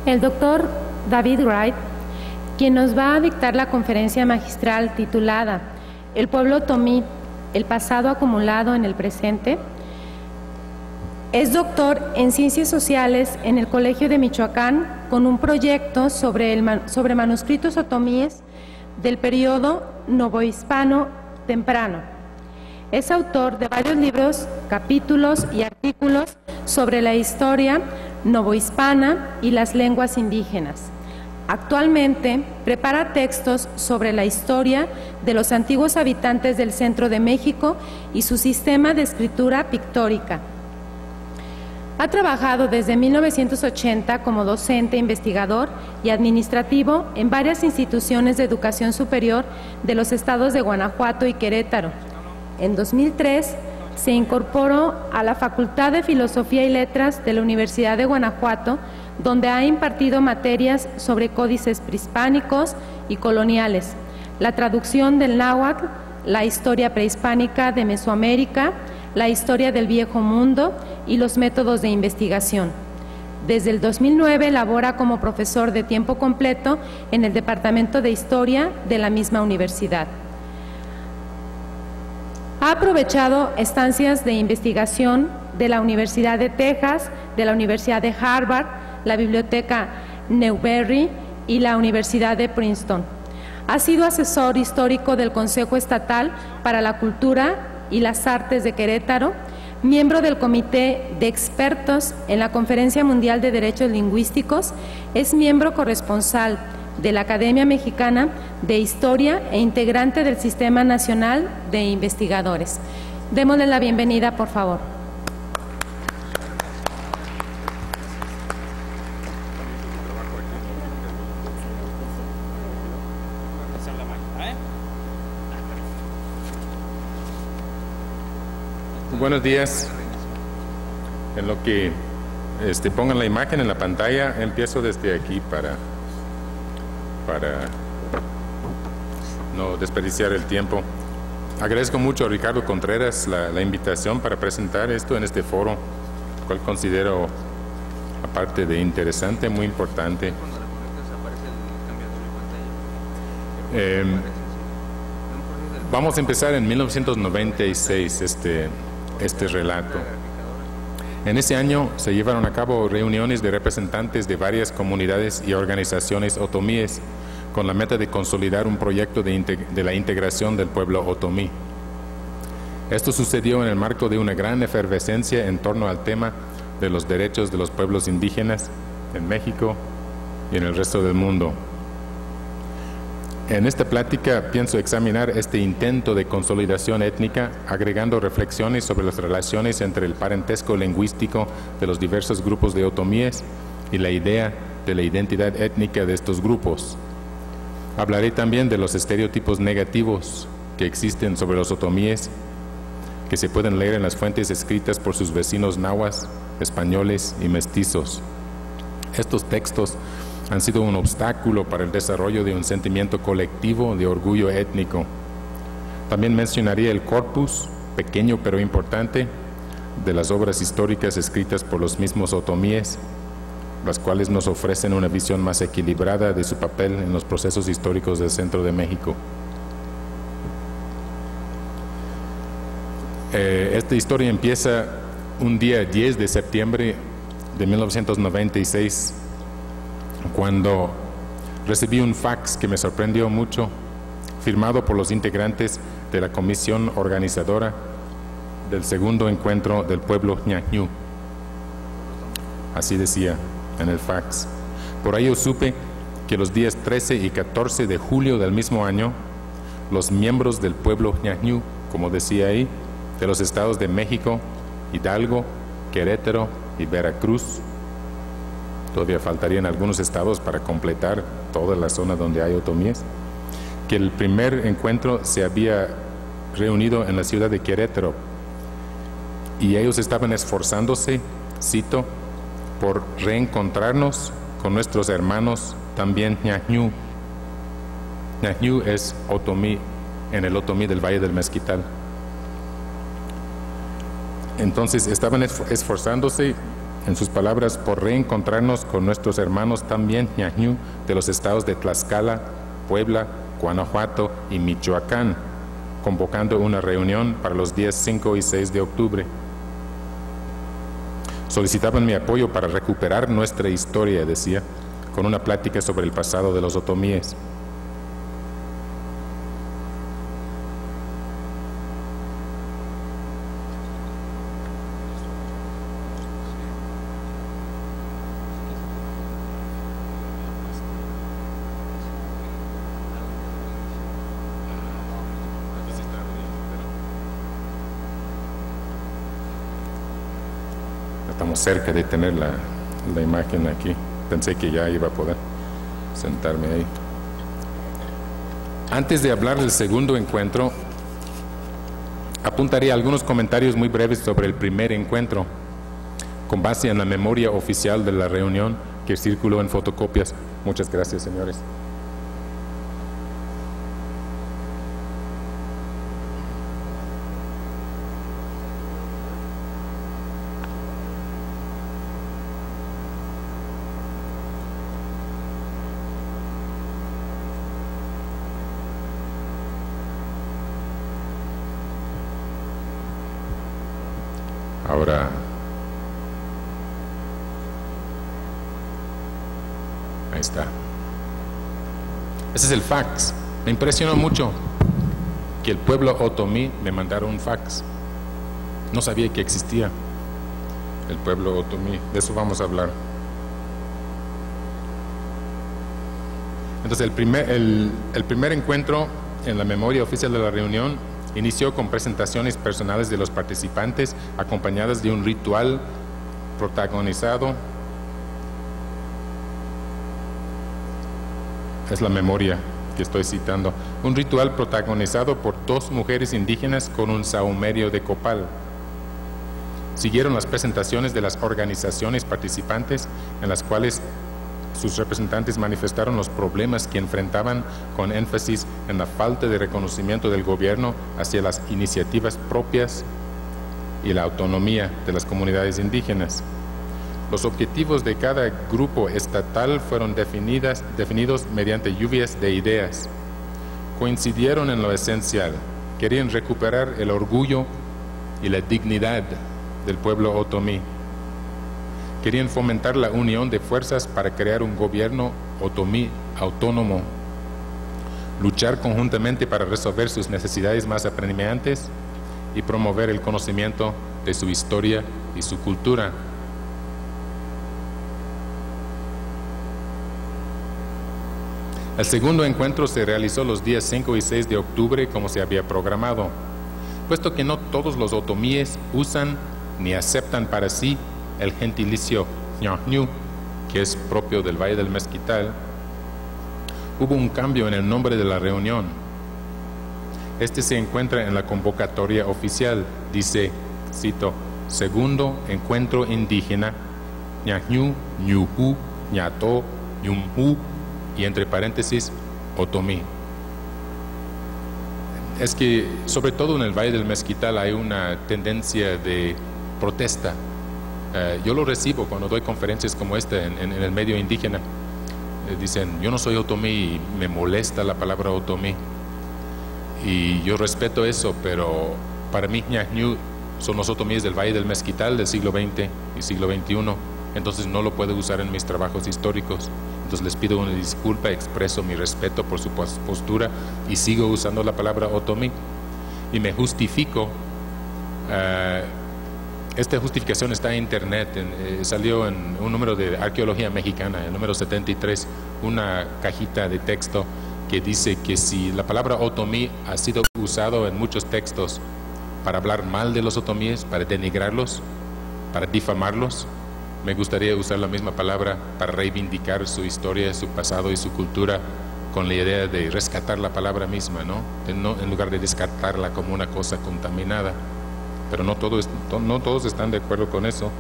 el doctor David Wright, quien nos va a dictar la conferencia magistral titulada El pueblo otomí, el pasado acumulado en el presente. Es doctor en Ciencias Sociales en el Colegio de Michoacán con un proyecto sobre manuscritos otomíes del periodo novohispano temprano. Es autor de varios libros, capítulos y artículos sobre la historia novohispana y las lenguas indígenas. Actualmente prepara textos sobre la historia de los antiguos habitantes del centro de México y su sistema de escritura pictórica. Ha trabajado desde 1980 como docente, investigador y administrativo en varias instituciones de educación superior de los estados de Guanajuato y Querétaro. En 2003 se incorporó a la Facultad de Filosofía y Letras de la Universidad de Guanajuato, donde ha impartido materias sobre códices prehispánicos y coloniales, la traducción del náhuatl, la historia prehispánica de Mesoamérica, la historia del Viejo Mundo y los métodos de investigación. Desde el 2009 labora como profesor de tiempo completo en el Departamento de Historia de la misma universidad. Ha aprovechado estancias de investigación de la Universidad de Texas, de la Universidad de Harvard, la Biblioteca Newberry y la Universidad de Princeton. Ha sido asesor histórico del Consejo Estatal para la Cultura y las Artes de Querétaro, miembro del Comité de Expertos en la Conferencia Mundial de Derechos Lingüísticos, es miembro corresponsal de la Academia Mexicana de Historia e integrante del Sistema Nacional de Investigadores. Démosle la bienvenida, por favor. Buenos días. En lo que pongan la imagen en la pantalla, empiezo desde aquí para no desperdiciar el tiempo. Agradezco mucho a Ricardo Contreras la invitación para presentar esto en este foro, cual considero, aparte de interesante, muy importante. Vamos a empezar en 1996 este relato. En ese año se llevaron a cabo reuniones de representantes de varias comunidades y organizaciones otomíes con la meta de consolidar un proyecto de la integración del pueblo otomí. Esto sucedió en el marco de una gran efervescencia en torno al tema de los derechos de los pueblos indígenas en México y en el resto del mundo. En esta plática pienso examinar este intento de consolidación étnica, agregando reflexiones sobre las relaciones entre el parentesco lingüístico de los diversos grupos de otomíes y la idea de la identidad étnica de estos grupos. Hablaré también de los estereotipos negativos que existen sobre los otomíes, que se pueden leer en las fuentes escritas por sus vecinos nahuas, españoles y mestizos. Estos textos han sido un obstáculo para el desarrollo de un sentimiento colectivo de orgullo étnico. También mencionaría el corpus, pequeño pero importante, de las obras históricas escritas por los mismos otomíes, las cuales nos ofrecen una visión más equilibrada de su papel en los procesos históricos del centro de México. Esta historia empieza un día 10 de septiembre de 1996, cuando recibí un fax que me sorprendió mucho, firmado por los integrantes de la comisión organizadora del segundo encuentro del pueblo ñañú. Así decía en el fax. Por ello supe que los días 13 y 14 de julio del mismo año, los miembros del pueblo ñañú, como decía ahí, de los estados de México, Hidalgo, Querétaro y Veracruz, todavía faltarían algunos estados para completar toda la zona donde hay otomíes, que el primer encuentro se había reunido en la ciudad de Querétaro y ellos estaban esforzándose, cito, por reencontrarnos con nuestros hermanos también ñañú. ñañú es otomí, en el otomí del Valle del Mezquital. Entonces estaban esforzándose en sus palabras, por reencontrarnos con nuestros hermanos también ñañú de los estados de Tlaxcala, Puebla, Guanajuato y Michoacán, convocando una reunión para los días 5 y 6 de octubre. Solicitaban mi apoyo para recuperar nuestra historia, decía, con una plática sobre el pasado de los otomíes. Estamos cerca de tener la imagen aquí. Pensé que ya iba a poder sentarme ahí. Antes de hablar del segundo encuentro, apuntaría algunos comentarios muy breves sobre el primer encuentro, con base en la memoria oficial de la reunión que circuló en fotocopias. Muchas gracias, señores. Ahora, ahí está. Ese es el fax. Me impresionó mucho que el pueblo otomí me mandara un fax. No sabía que existía el pueblo otomí. De eso vamos a hablar. Entonces, el primer encuentro en la memoria oficial de la reunión inició con presentaciones personales de los participantes, acompañadas de un ritual protagonizado. Es la memoria que estoy citando. Un ritual protagonizado por 2 mujeres indígenas con un sahumerio de copal. Siguieron las presentaciones de las organizaciones participantes, en las cuales sus representantes manifestaron los problemas que enfrentaban, con énfasis en la falta de reconocimiento del gobierno hacia las iniciativas propias y la autonomía de las comunidades indígenas. Los objetivos de cada grupo estatal fueron definidos mediante lluvias de ideas. Coincidieron en lo esencial. Querían recuperar el orgullo y la dignidad del pueblo otomí. Querían fomentar la unión de fuerzas para crear un gobierno otomí autónomo, luchar conjuntamente para resolver sus necesidades más apremiantes y promover el conocimiento de su historia y su cultura. El segundo encuentro se realizó los días 5 y 6 de octubre como se había programado, puesto que no todos los otomíes usan ni aceptan para sí el gentilicio ñañú, que es propio del Valle del Mezquital. Hubo un cambio en el nombre de la reunión. Este se encuentra en la convocatoria oficial. Dice, cito, Segundo Encuentro Indígena ñañú, ñujú, ñató, ñumjú, y entre paréntesis, otomí. Es que, sobre todo en el Valle del Mezquital, hay una tendencia de protesta. Yo lo recibo cuando doy conferencias como esta en el medio indígena. Dicen, yo no soy otomí y me molesta la palabra otomí. Y yo respeto eso, pero para mí ñañú son los otomíes del Valle del Mezquital del siglo XX y siglo XXI. Entonces no lo puedo usar en mis trabajos históricos. Entonces les pido una disculpa, expreso mi respeto por su postura y sigo usando la palabra otomí. Y me justifico. Esta justificación está en internet, salió en un número de Arqueología Mexicana, el número 73, una cajita de texto que dice que si la palabra otomí ha sido usado en muchos textos para hablar mal de los otomíes, para denigrarlos, para difamarlos, me gustaría usar la misma palabra para reivindicar su historia, su pasado y su cultura, con la idea de rescatar la palabra misma, ¿no? En lugar de descartarla como una cosa contaminada. Pero no todos están de acuerdo con eso.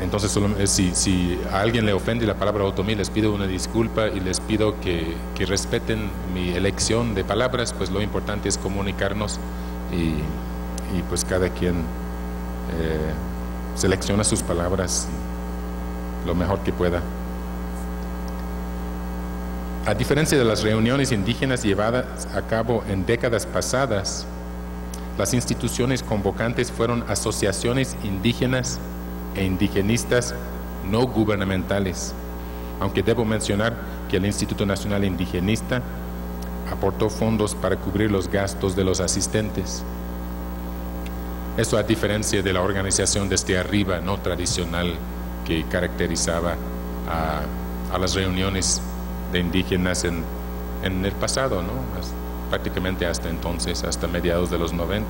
Entonces, si a alguien le ofende la palabra otomí, les pido una disculpa y les pido que respeten mi elección de palabras, pues lo importante es comunicarnos y pues cada quien selecciona sus palabras lo mejor que pueda. A diferencia de las reuniones indígenas llevadas a cabo en décadas pasadas, las instituciones convocantes fueron asociaciones indígenas e indigenistas no gubernamentales, aunque debo mencionar que el Instituto Nacional Indigenista aportó fondos para cubrir los gastos de los asistentes. Eso a diferencia de la organización desde arriba, no tradicional, que caracterizaba a las reuniones de indígenas en el pasado, ¿no? Prácticamente hasta entonces, hasta mediados de los 90.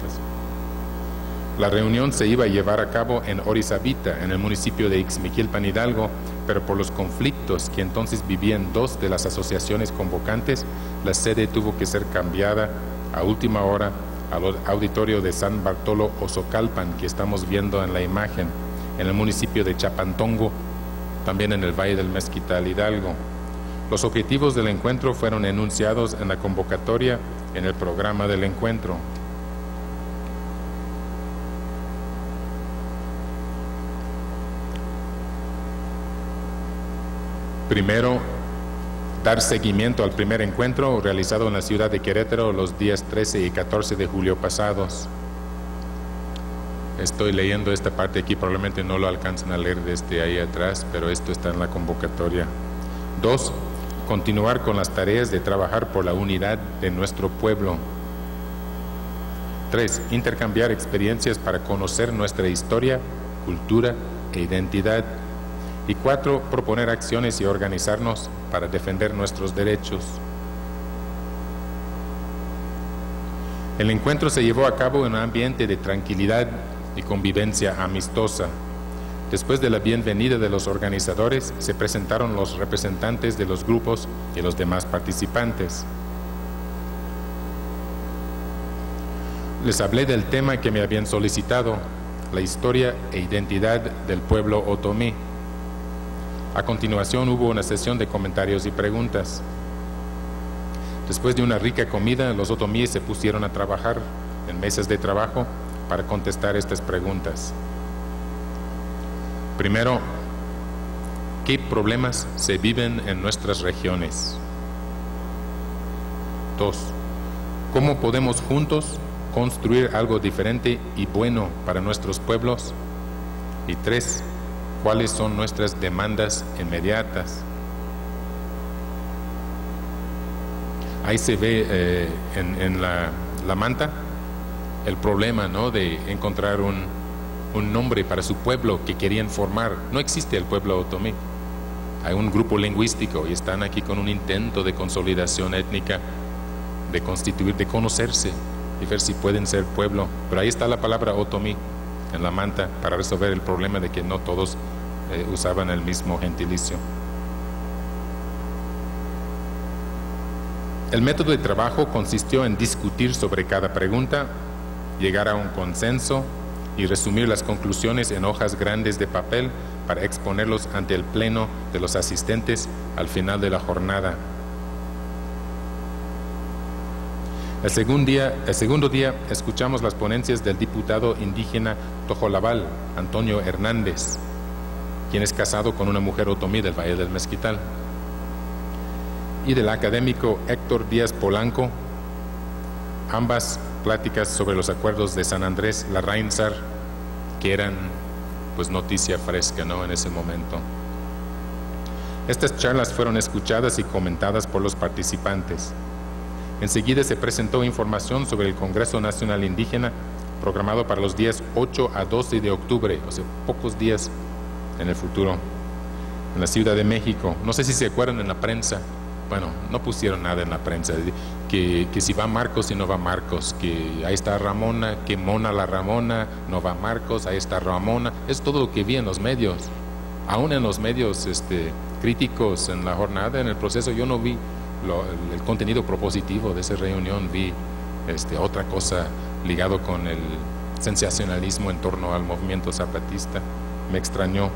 La reunión se iba a llevar a cabo en Orizabita, en el municipio de Ixmiquilpan, Hidalgo, pero por los conflictos que entonces vivían dos de las asociaciones convocantes, la sede tuvo que ser cambiada a última hora al auditorio de San Bartolo Oxocalpan, que estamos viendo en la imagen, en el municipio de Chapantongo, también en el Valle del Mezquital, Hidalgo. Los objetivos del encuentro fueron enunciados en la convocatoria en el programa del encuentro. Primero, dar seguimiento al primer encuentro realizado en la ciudad de Querétaro los días 13 y 14 de julio pasados. Estoy leyendo esta parte aquí, probablemente no lo alcancen a leer desde ahí atrás, pero esto está en la convocatoria. 2. Continuar con las tareas de trabajar por la unidad de nuestro pueblo. 3. Intercambiar experiencias para conocer nuestra historia, cultura e identidad. Y 4. Proponer acciones y organizarnos para defender nuestros derechos. El encuentro se llevó a cabo en un ambiente de tranquilidad y convivencia amistosa. Después de la bienvenida de los organizadores, se presentaron los representantes de los grupos y los demás participantes. Les hablé del tema que me habían solicitado, la historia e identidad del pueblo otomí. A continuación hubo una sesión de comentarios y preguntas. Después de una rica comida, los otomíes se pusieron a trabajar en mesas de trabajo para contestar estas preguntas. Primero, ¿qué problemas se viven en nuestras regiones? 2. ¿Cómo podemos juntos construir algo diferente y bueno para nuestros pueblos? Y 3. ¿Cuáles son nuestras demandas inmediatas? Ahí se ve en la manta el problema, ¿no?, de encontrar un nombre para su pueblo que querían formar. No existe el pueblo otomí. Hay un grupo lingüístico y están aquí con un intento de consolidación étnica, de constituir, de conocerse y ver si pueden ser pueblo. Pero ahí está la palabra otomí en la manta para resolver el problema de que no todos usaban el mismo gentilicio. El método de trabajo consistió en discutir sobre cada pregunta, llegar a un consenso y resumir las conclusiones en hojas grandes de papel para exponerlos ante el pleno de los asistentes al final de la jornada. El segundo día escuchamos las ponencias del diputado indígena Tojolabal, Antonio Hernández, quien es casado con una mujer otomí del Valle del Mezquital, y del académico Héctor Díaz Polanco, ambas pláticas sobre los acuerdos de San Andrés Larrainzar, que eran pues noticia fresca, ¿no?, en ese momento. Estas charlas fueron escuchadas y comentadas por los participantes. Enseguida se presentó información sobre el Congreso Nacional Indígena programado para los días 8 a 12 de octubre, o sea, pocos días en el futuro, en la Ciudad de México. No sé si se acuerdan en la prensa, bueno, no pusieron nada en la prensa, que si va Marcos y no va Marcos, que ahí está Ramona, que mona la Ramona, no va Marcos, ahí está Ramona. Es todo lo que vi en los medios. Aún en los medios críticos en la jornada, en el proceso, yo no vi el contenido propositivo de esa reunión. Vi otra cosa ligado con el sensacionalismo en torno al movimiento zapatista. Me extrañó.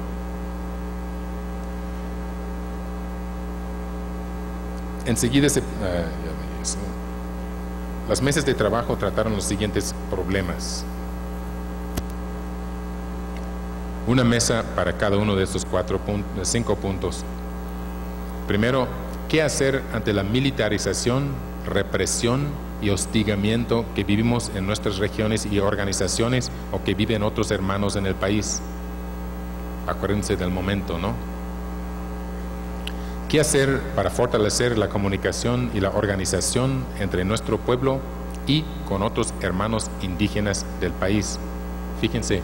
Enseguida las mesas de trabajo trataron los siguientes problemas. Una mesa para cada uno de estos 5 puntos. Primero, ¿qué hacer ante la militarización, represión y hostigamiento que vivimos en nuestras regiones y organizaciones o que viven otros hermanos en el país? Acuérdense del momento, ¿no? ¿Qué hacer para fortalecer la comunicación y la organización entre nuestro pueblo y con otros hermanos indígenas del país? Fíjense,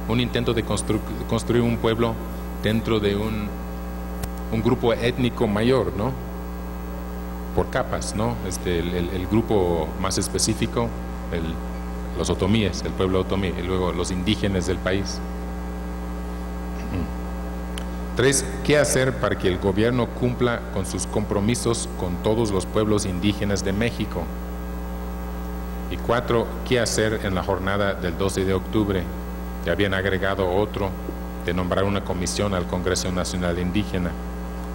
un intento de construir un pueblo dentro de un grupo étnico mayor, ¿no? Por capas, ¿no? El grupo más específico, los otomíes, el pueblo otomí, y luego los indígenas del país. 3. ¿Qué hacer para que el gobierno cumpla con sus compromisos con todos los pueblos indígenas de México? Y 4. ¿Qué hacer en la jornada del 12 de octubre? Ya habían agregado otro de nombrar una comisión al Congreso Nacional Indígena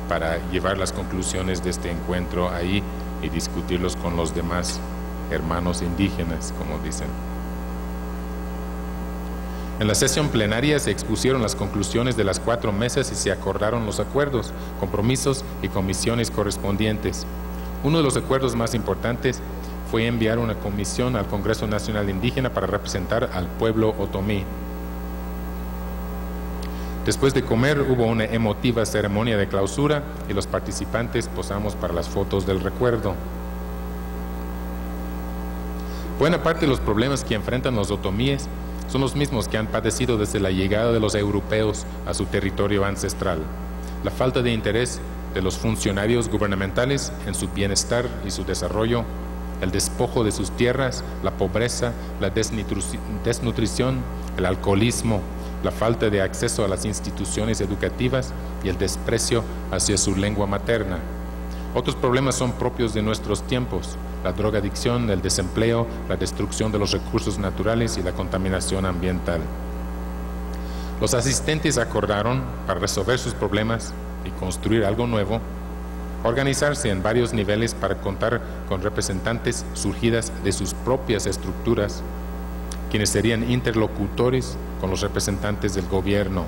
para llevar las conclusiones de este encuentro ahí y discutirlos con los demás hermanos indígenas, como dicen. En la sesión plenaria se expusieron las conclusiones de las 4 mesas y se acordaron los acuerdos, compromisos y comisiones correspondientes. Uno de los acuerdos más importantes fue enviar una comisión al Congreso Nacional Indígena para representar al pueblo otomí. Después de comer hubo una emotiva ceremonia de clausura y los participantes posamos para las fotos del recuerdo. Buena parte de los problemas que enfrentan los otomíes son los mismos que han padecido desde la llegada de los europeos a su territorio ancestral. La falta de interés de los funcionarios gubernamentales en su bienestar y su desarrollo, el despojo de sus tierras, la pobreza, la desnutrición, el alcoholismo, la falta de acceso a las instituciones educativas y el desprecio hacia su lengua materna. Otros problemas son propios de nuestros tiempos: la drogadicción, el desempleo, la destrucción de los recursos naturales y la contaminación ambiental. Los asistentes acordaron, para resolver sus problemas y construir algo nuevo, organizarse en varios niveles para contar con representantes surgidas de sus propias estructuras, quienes serían interlocutores con los representantes del gobierno.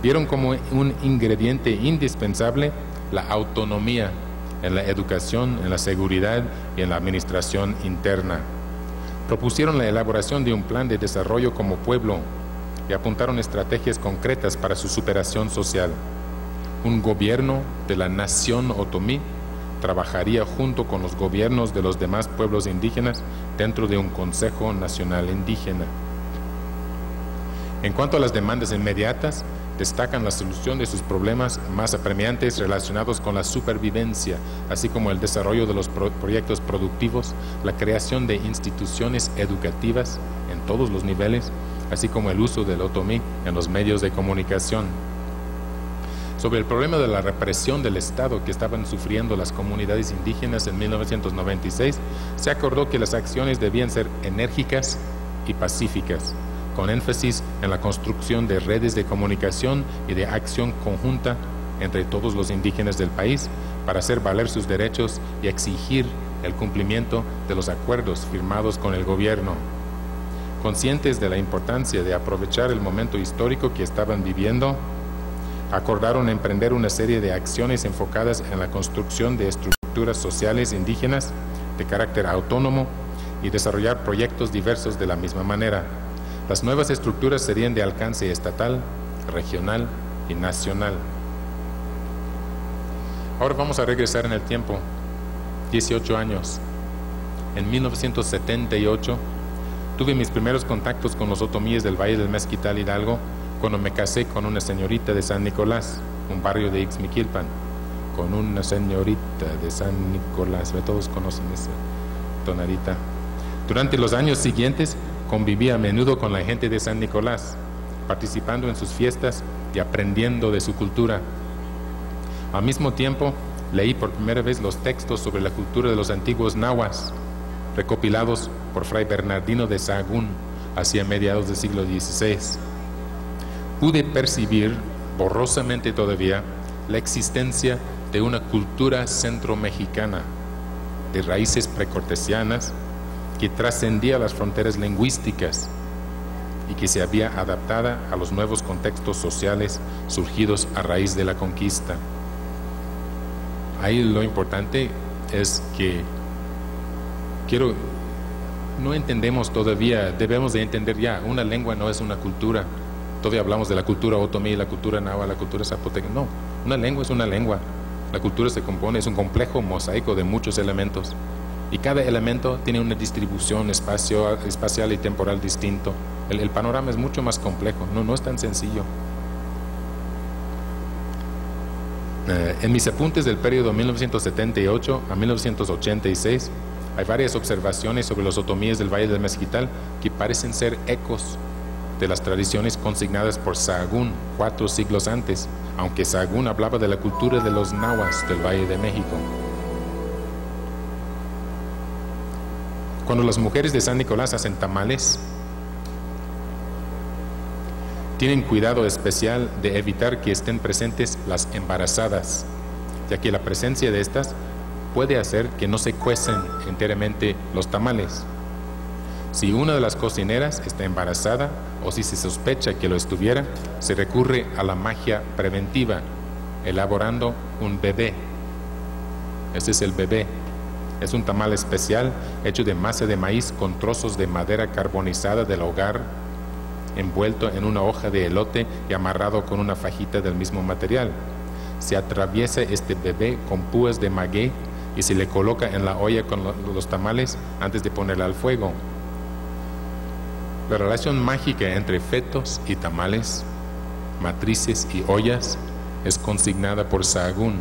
Vieron como un ingrediente indispensable la autonomía en la educación, en la seguridad y en la administración interna. Propusieron la elaboración de un plan de desarrollo como pueblo y apuntaron estrategias concretas para su superación social. Un gobierno de la nación otomí trabajaría junto con los gobiernos de los demás pueblos indígenas dentro de un Consejo Nacional Indígena. En cuanto a las demandas inmediatas, destacan la solución de sus problemas más apremiantes relacionados con la supervivencia, así como el desarrollo de los proyectos productivos, la creación de instituciones educativas en todos los niveles, así como el uso del otomí en los medios de comunicación. Sobre el problema de la represión del Estado que estaban sufriendo las comunidades indígenas en 1996, se acordó que las acciones debían ser enérgicas y pacíficas, con énfasis en la construcción de redes de comunicación y de acción conjunta entre todos los indígenas del país para hacer valer sus derechos y exigir el cumplimiento de los acuerdos firmados con el gobierno. Conscientes de la importancia de aprovechar el momento histórico que estaban viviendo, acordaron emprender una serie de acciones enfocadas en la construcción de estructuras sociales indígenas de carácter autónomo y desarrollar proyectos diversos de la misma manera. Las nuevas estructuras serían de alcance estatal, regional y nacional. Ahora vamos a regresar en el tiempo, 18 años. En 1978 tuve mis primeros contactos con los otomíes del Valle del Mezquital, Hidalgo, cuando me casé con una señorita de San Nicolás, un barrio de Ixmiquilpan, con una señorita de San Nicolás. Todos conocen esa tonadita. Durante los años siguientes conviví a menudo con la gente de San Nicolás, participando en sus fiestas y aprendiendo de su cultura. Al mismo tiempo, leí por primera vez los textos sobre la cultura de los antiguos nahuas, recopilados por Fray Bernardino de Sahagún hacia mediados del siglo XVI. Pude percibir, borrosamente todavía, la existencia de una cultura centro-mexicana, de raíces precortesianas, que trascendía las fronteras lingüísticas y que se había adaptada a los nuevos contextos sociales surgidos a raíz de la conquista. Ahí lo importante es que no entendemos todavía, debemos de entender ya, una lengua no es una cultura. Todavía hablamos de la cultura otomí, la cultura náhuatl, la cultura zapoteca. No, una lengua es una lengua. La cultura se compone, es un complejo mosaico de muchos elementos. Y cada elemento tiene una distribución espacial y temporal distinto. El panorama es mucho más complejo, no es tan sencillo. En mis apuntes del periodo 1978 a 1986, hay varias observaciones sobre los otomíes del Valle del Mezquital que parecen ser ecos de las tradiciones consignadas por Sahagún 4 siglos antes, aunque Sahagún hablaba de la cultura de los nahuas del Valle de México. Cuando las mujeres de San Nicolás hacen tamales, tienen cuidado especial de evitar que estén presentes las embarazadas, ya que la presencia de estas puede hacer que no se cuecen enteramente los tamales. Si una de las cocineras está embarazada o si se sospecha que lo estuviera, se recurre a la magia preventiva, elaborando un bebé. Este es el bebé. Es un tamal especial hecho de masa de maíz con trozos de madera carbonizada del hogar, envuelto en una hoja de elote y amarrado con una fajita del mismo material. Se atraviesa este bebé con púas de maguey y se le coloca en la olla con los tamales antes de ponerla al fuego. La relación mágica entre fetos y tamales, matrices y ollas es consignada por Sahagún,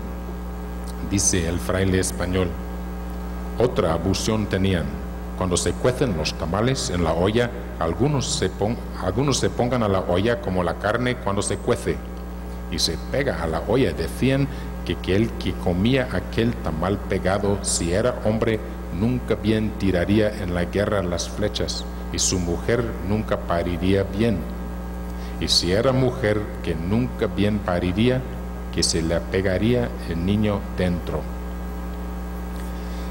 dice el fraile español. Otra abusión tenían: cuando se cuecen los tamales en la olla, algunos se pongan a la olla como la carne cuando se cuece y se pega a la olla. Decían que el que comía aquel tamal pegado, si era hombre, nunca bien tiraría en la guerra las flechas, y su mujer nunca pariría bien. Y si era mujer, que nunca bien pariría, que se le pegaría el niño dentro.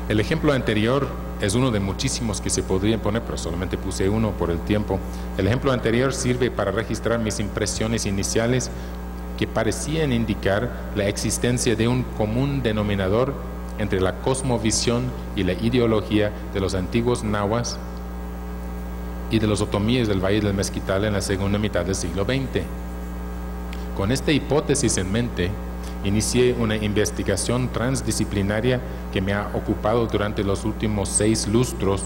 El ejemplo anterior es uno de muchísimos que se podrían poner, pero solamente puse uno por el tiempo. El ejemplo anterior sirve para registrar mis impresiones iniciales que parecían indicar la existencia de un común denominador entre la cosmovisión y la ideología de los antiguos nahuas y de los otomíes del Valle del Mezquital en la segunda mitad del siglo XX. Con esta hipótesis en mente, inicié una investigación transdisciplinaria que me ha ocupado durante los últimos 6 lustros,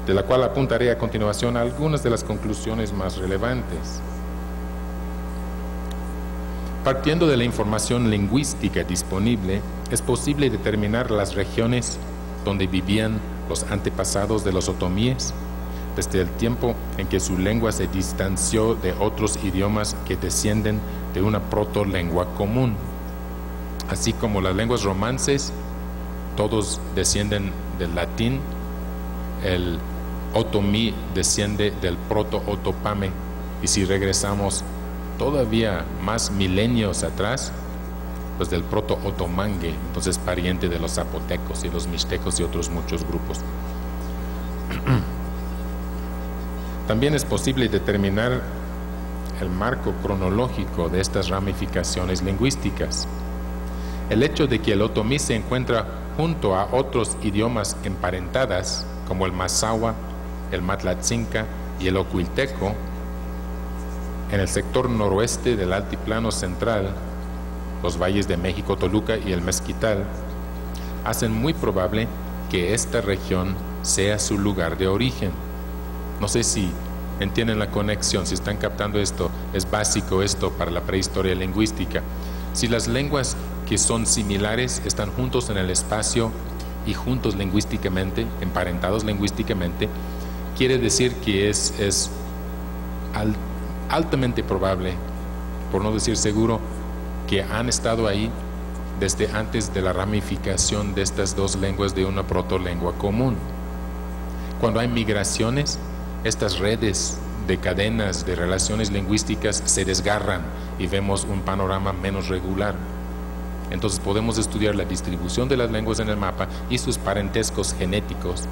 de la cual apuntaré a continuación a algunas de las conclusiones más relevantes. Partiendo de la información lingüística disponible, es posible determinar las regiones donde vivían los antepasados de los otomíes, desde el tiempo en que su lengua se distanció de otros idiomas que descienden de una protolengua común. Así como las lenguas romances, todos descienden del latín, el otomí desciende del proto-otopame, y si regresamos todavía más milenios atrás, pues del proto-otomangue, entonces pariente de los zapotecos y los mixtecos y otros muchos grupos. También es posible determinar el marco cronológico de estas ramificaciones lingüísticas. El hecho de que el otomí se encuentra junto a otros idiomas emparentadas, como el mazahua, el matlatzinca y el ocuilteco, en el sector noroeste del altiplano central, los valles de México, Toluca y el Mezquital, hacen muy probable que esta región sea su lugar de origen. No sé si entienden la conexión, si están captando esto. Es básico esto para la prehistoria lingüística. Si las lenguas que son similares están juntos en el espacio y juntos lingüísticamente, emparentados lingüísticamente, quiere decir que es altamente probable, por no decir seguro, que han estado ahí desde antes de la ramificación de estas dos lenguas de una protolengua común. Cuando hay migraciones, estas redes de cadenas de relaciones lingüísticas se desgarran y vemos un panorama menos regular. Entonces podemos estudiar la distribución de las lenguas en el mapa y sus parentescos genéticos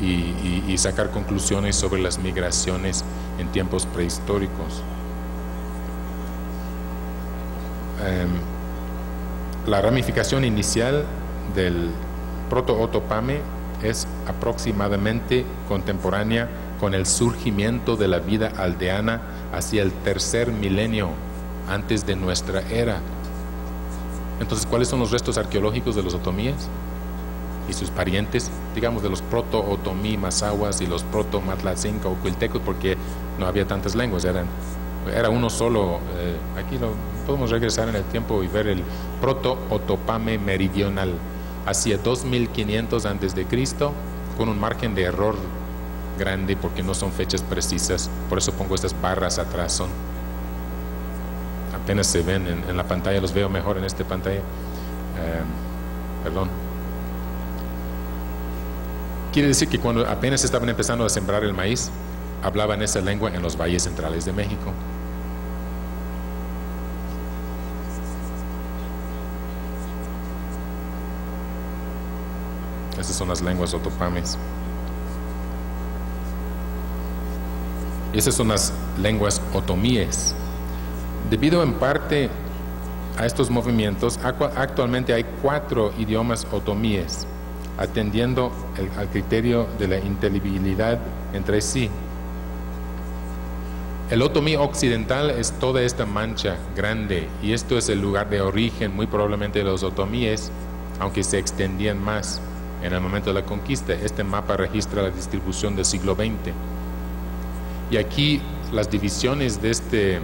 y sacar conclusiones sobre las migraciones en tiempos prehistóricos. La ramificación inicial del proto-otopame es aproximadamente contemporánea con el surgimiento de la vida aldeana hacia el tercer milenio antes de nuestra era. Entonces, ¿cuáles son los restos arqueológicos de los otomíes y sus parientes, digamos, de los proto-otomí mazahuas y los proto-matlatzinca o cuiltecos, porque no había tantas lenguas, era uno solo? Aquí podemos regresar en el tiempo y ver el proto-otopame meridional hacia 2500 antes de Cristo, con un margen de error grande porque no son fechas precisas, por eso pongo estas barras atrás, apenas se ven en la pantalla, los veo mejor en esta pantalla. Perdón. Quiere decir que cuando apenas estaban empezando a sembrar el maíz, hablaban esa lengua en los valles centrales de México. Esas son las lenguas otopames. Y esas son las lenguas otomíes. Debido en parte a estos movimientos, actualmente hay 4 idiomas otomíes, atendiendo al criterio de la inteligibilidad entre sí. El otomí occidental es toda esta mancha grande, y esto es el lugar de origen muy probablemente de los otomíes, aunque se extendían más en el momento de la conquista. Este mapa registra la distribución del siglo XX. Y aquí las divisiones de este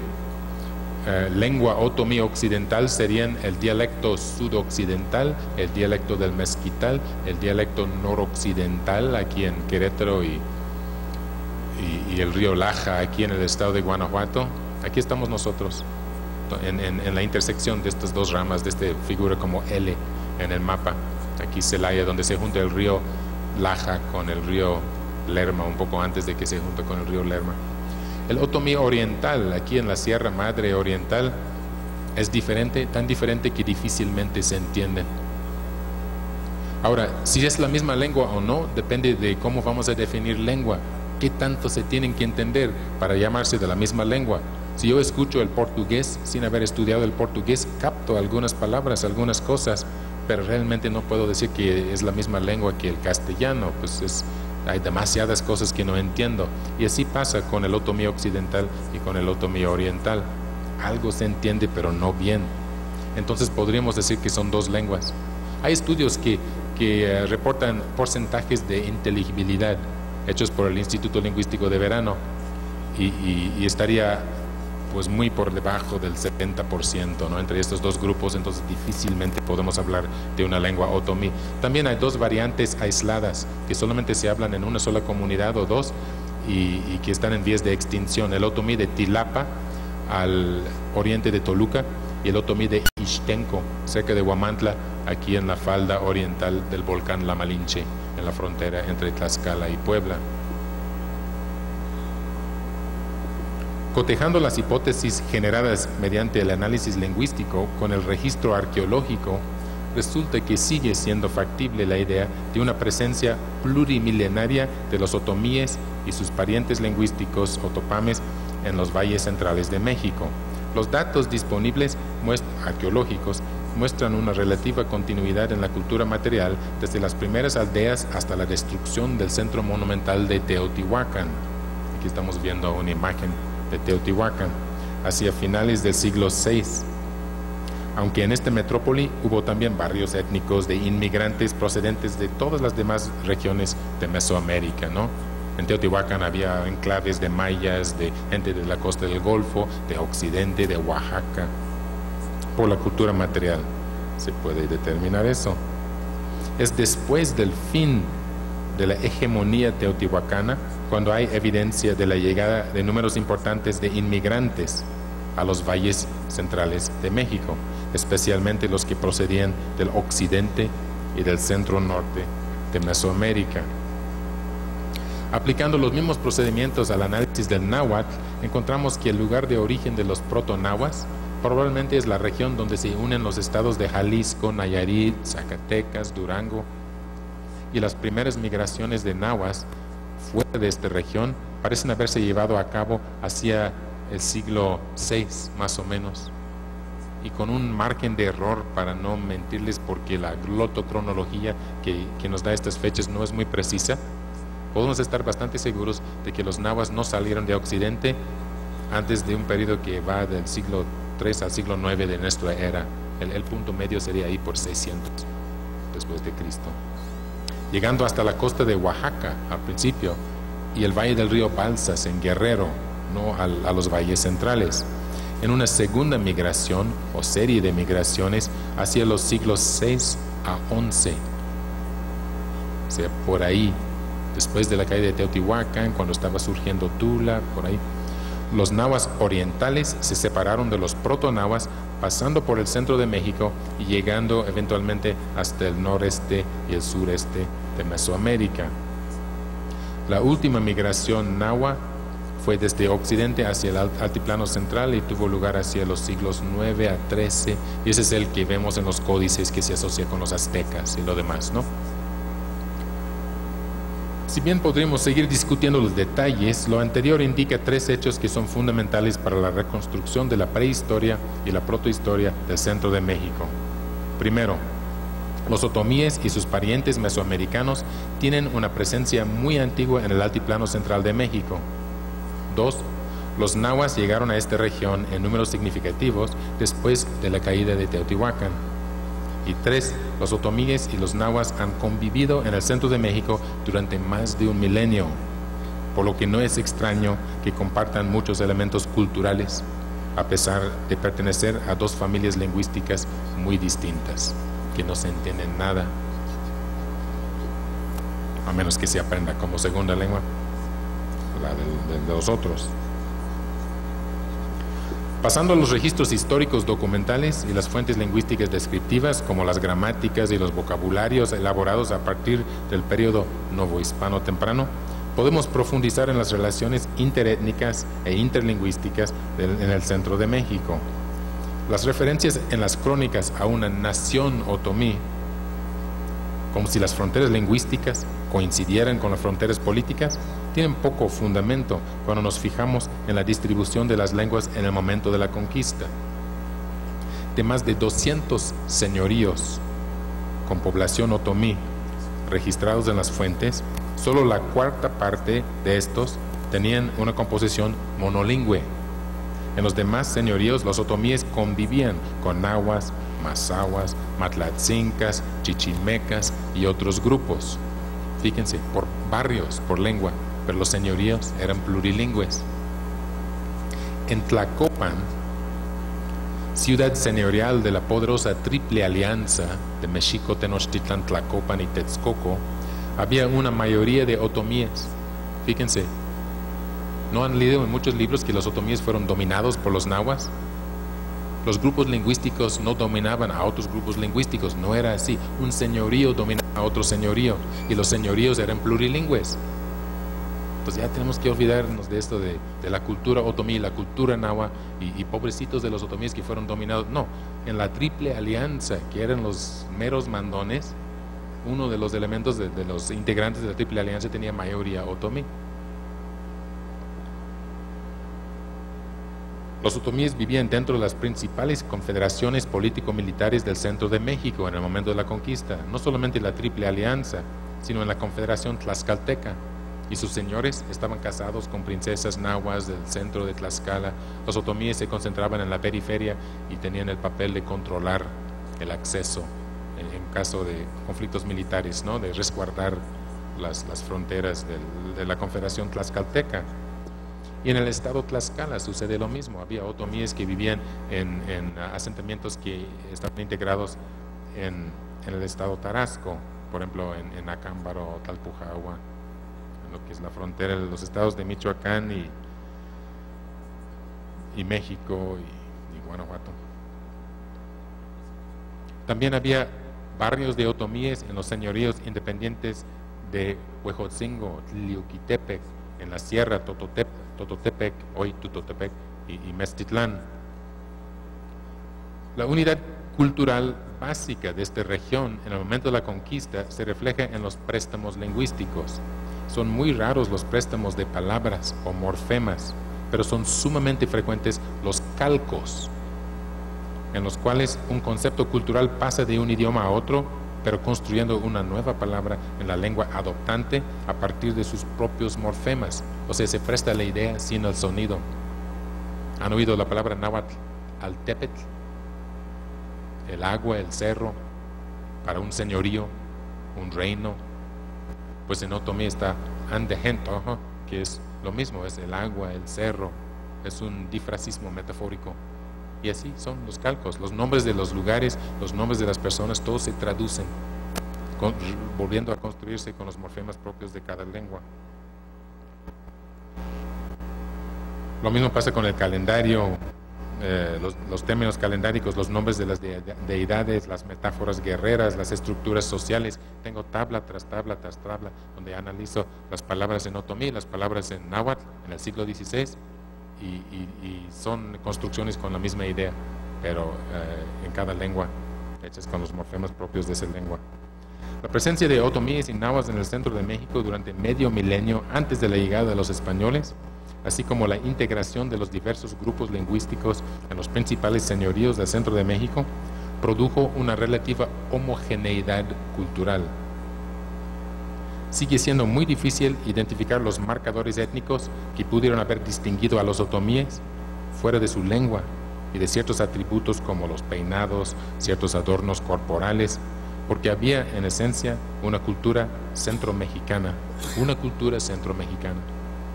lengua otomí occidental serían el dialecto sudoccidental, el dialecto del mezquital, el dialecto noroccidental aquí en Querétaro y el río Laja aquí en el estado de Guanajuato. Aquí estamos nosotros en la intersección de estas dos ramas, de esta figura como L en el mapa. Aquí Celaya, donde se junta el río Laja con el río Lerma, un poco antes de que se junte con el río Lerma. El otomí oriental, aquí en la Sierra Madre Oriental, es diferente, tan diferente que difícilmente se entienden. Ahora, si es la misma lengua o no, depende de cómo vamos a definir lengua. ¿Qué tanto se tienen que entender para llamarse de la misma lengua? Si yo escucho el portugués sin haber estudiado el portugués, capto algunas palabras, algunas cosas, pero realmente no puedo decir que es la misma lengua que el castellano, pues hay demasiadas cosas que no entiendo. Y así pasa con el otomí occidental y con el otomí oriental. Algo se entiende, pero no bien. Entonces podríamos decir que son 2 lenguas. Hay estudios que reportan porcentajes de inteligibilidad hechos por el Instituto Lingüístico de Verano y estaría pues muy por debajo del 70%, ¿no? Entre estos 2 grupos, entonces difícilmente podemos hablar de una lengua otomí. También hay 2 variantes aisladas que solamente se hablan en una sola comunidad o 2 y que están en vías de extinción: el otomí de Tilapa al oriente de Toluca y el otomí de Ixtenco cerca de Huamantla, aquí en la falda oriental del volcán La Malinche, en la frontera entre Tlaxcala y Puebla. Cotejando las hipótesis generadas mediante el análisis lingüístico con el registro arqueológico, resulta que sigue siendo factible la idea de una presencia plurimilenaria de los otomíes y sus parientes lingüísticos otopames en los valles centrales de México. Los datos disponibles arqueológicos muestran una relativa continuidad en la cultura material desde las primeras aldeas hasta la destrucción del centro monumental de Teotihuacán. Aquí estamos viendo una imagen de Teotihuacán hacia finales del siglo VI. Aunque en esta metrópoli hubo también barrios étnicos de inmigrantes procedentes de todas las demás regiones de Mesoamérica, ¿no? En Teotihuacán había enclaves de mayas, de gente de la costa del Golfo, de Occidente, de Oaxaca. Por la cultura material se puede determinar eso. Es después del fin de la hegemonía teotihuacana cuando hay evidencia de la llegada de números importantes de inmigrantes a los valles centrales de México, especialmente los que procedían del occidente y del centro norte de Mesoamérica. Aplicando los mismos procedimientos al análisis del náhuatl, encontramos que el lugar de origen de los protonahuas probablemente es la región donde se unen los estados de Jalisco, Nayarit, Zacatecas, Durango, y las primeras migraciones de nahuas fuera de esta región parecen haberse llevado a cabo hacia el siglo VI, más o menos. Y con un margen de error, para no mentirles, porque la glotocronología que nos da estas fechas no es muy precisa, podemos estar bastante seguros de que los nahuas no salieron de Occidente antes de un periodo que va del siglo III al siglo IX de nuestra era. El punto medio sería ahí por 600 después de Cristo, llegando hasta la costa de Oaxaca al principio y el valle del río Balsas en Guerrero, no a los valles centrales, en una segunda migración o serie de migraciones hacia los siglos VI a XI. O sea, por ahí, después de la caída de Teotihuacán, cuando estaba surgiendo Tula, por ahí, los nahuas orientales se separaron de los proto-nahuas, pasando por el centro de México y llegando eventualmente hasta el noreste y el sureste de Mesoamérica. La última migración nahua fue desde Occidente hacia el altiplano central y tuvo lugar hacia los siglos IX a XIII, y ese es el que vemos en los códices que se asocia con los aztecas y lo demás, ¿no? Si bien podríamos seguir discutiendo los detalles, lo anterior indica tres hechos que son fundamentales para la reconstrucción de la prehistoria y la protohistoria del centro de México. Primero, los otomíes y sus parientes mesoamericanos tienen una presencia muy antigua en el altiplano central de México. Dos, los nahuas llegaron a esta región en números significativos después de la caída de Teotihuacán. Y tres, los otomíes y los nahuas han convivido en el centro de México durante más de un milenio, por lo que no es extraño que compartan muchos elementos culturales, a pesar de pertenecer a dos familias lingüísticas muy distintas, que no se entienden nada, a menos que se aprenda como segunda lengua la de los otros. Pasando a los registros históricos documentales y las fuentes lingüísticas descriptivas, como las gramáticas y los vocabularios elaborados a partir del periodo novohispano temprano, podemos profundizar en las relaciones interétnicas e interlingüísticas en el centro de México. Las referencias en las crónicas a una nación otomí, como si las fronteras lingüísticas coincidieran con las fronteras políticas, tienen poco fundamento cuando nos fijamos en la distribución de las lenguas en el momento de la conquista. De más de 200 señoríos con población otomí registrados en las fuentes, solo la cuarta parte de estos tenían una composición monolingüe. En los demás señoríos, los otomíes convivían con nahuas, mazahuas, matlatzincas, chichimecas y otros grupos. Fíjense, por barrios, por lengua, pero los señoríos eran plurilingües. En Tlacopan, ciudad señorial de la poderosa Triple Alianza de Mexico, Tenochtitlan, Tlacopan y Texcoco, había una mayoría de otomíes. Fíjense, ¿no han leído en muchos libros que los otomíes fueron dominados por los nahuas? Los grupos lingüísticos no dominaban a otros grupos lingüísticos, no era así. Un señorío dominaba a otro señorío y los señoríos eran plurilingües. Entonces ya tenemos que olvidarnos de esto de la cultura otomí, la cultura nahua y pobrecitos de los otomíes que fueron dominados. No, en la Triple Alianza, que eran los meros mandones, uno de los elementos de los integrantes de la Triple Alianza tenía mayoría otomí. Los otomíes vivían dentro de las principales confederaciones político-militares del centro de México en el momento de la conquista, no solamente en la Triple Alianza, sino en la Confederación Tlaxcalteca, y sus señores estaban casados con princesas nahuas del centro de Tlaxcala. Los otomíes se concentraban en la periferia y tenían el papel de controlar el acceso en caso de conflictos militares, ¿no? De resguardar las fronteras de la Confederación Tlaxcalteca. Y en el estado Tlaxcala sucede lo mismo. Había otomíes que vivían en asentamientos que estaban integrados en el estado Tarasco, por ejemplo en Acámbaro, Talpujahua, en lo que es la frontera de los estados de Michoacán y México y Guanajuato. También había barrios de otomíes en los señoríos independientes de Huejotzingo, Tliuquitepec, en la sierra Tototepec, hoy Tutotepec y Meztitlán. La unidad cultural básica de esta región en el momento de la conquista se refleja en los préstamos lingüísticos. Son muy raros los préstamos de palabras o morfemas, pero son sumamente frecuentes los calcos, en los cuales un concepto cultural pasa de un idioma a otro, pero construyendo una nueva palabra en la lengua adoptante a partir de sus propios morfemas. O sea, se presta la idea sin el sonido. ¿Han oído la palabra náhuatl, altepetl? El agua, el cerro, para un señorío, un reino. Pues en otomí está andejento, que es lo mismo, es el agua, el cerro, es un difrasismo metafórico. Y así son los calcos, los nombres de los lugares, los nombres de las personas, todos se traducen, volviendo a construirse con los morfemas propios de cada lengua. Lo mismo pasa con el calendario, los términos calendáricos, los nombres de las deidades, las metáforas guerreras, las estructuras sociales. Tengo tabla tras tabla tras tabla, donde analizo las palabras en otomí, las palabras en náhuatl en el siglo XVI, y son construcciones con la misma idea, pero en cada lengua, hechas con los morfemas propios de esa lengua. La presencia de otomíes y náhuatl en el centro de México durante medio milenio antes de la llegada de los españoles, así como la integración de los diversos grupos lingüísticos en los principales señoríos del centro de México, produjo una relativa homogeneidad cultural. Sigue siendo muy difícil identificar los marcadores étnicos que pudieron haber distinguido a los otomíes fuera de su lengua y de ciertos atributos como los peinados, ciertos adornos corporales, porque había en esencia una cultura centro-mexicana,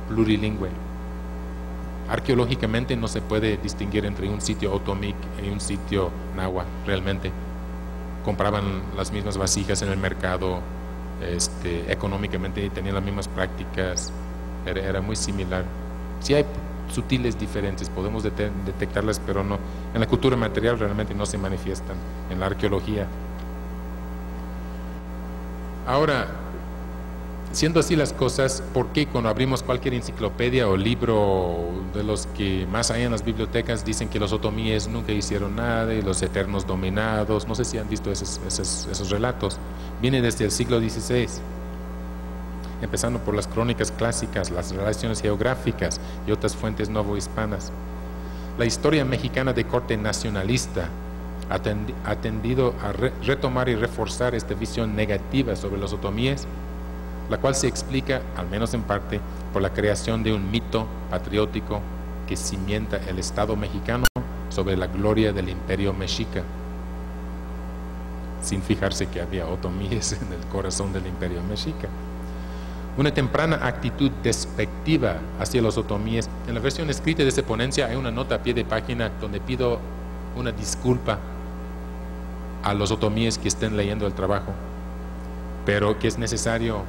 plurilingüe. Arqueológicamente no se puede distinguir entre un sitio otomí y un sitio náhuatl realmente. Compraban las mismas vasijas en el mercado, económicamente tenían las mismas prácticas, era muy similar. Sí hay sutiles diferencias, podemos detectarlas, pero no, en la cultura material realmente no se manifiestan, en la arqueología. Ahora, siendo así las cosas, ¿por qué cuando abrimos cualquier enciclopedia o libro de los que más hay en las bibliotecas dicen que los otomíes nunca hicieron nada y los eternos dominados? No sé si han visto esos relatos. Viene desde el siglo XVI, empezando por las crónicas clásicas, las relaciones geográficas y otras fuentes novohispanas. La historia mexicana de corte nacionalista ha tendido a retomar y reforzar esta visión negativa sobre los otomíes, la cual se explica, al menos en parte, por la creación de un mito patriótico que cimienta el Estado mexicano sobre la gloria del Imperio Mexica, sin fijarse que había otomíes en el corazón del Imperio Mexica. Una temprana actitud despectiva hacia los otomíes. En la versión escrita de esta ponencia hay una nota a pie de página donde pido una disculpa a los otomíes que estén leyendo el trabajo, pero que es necesario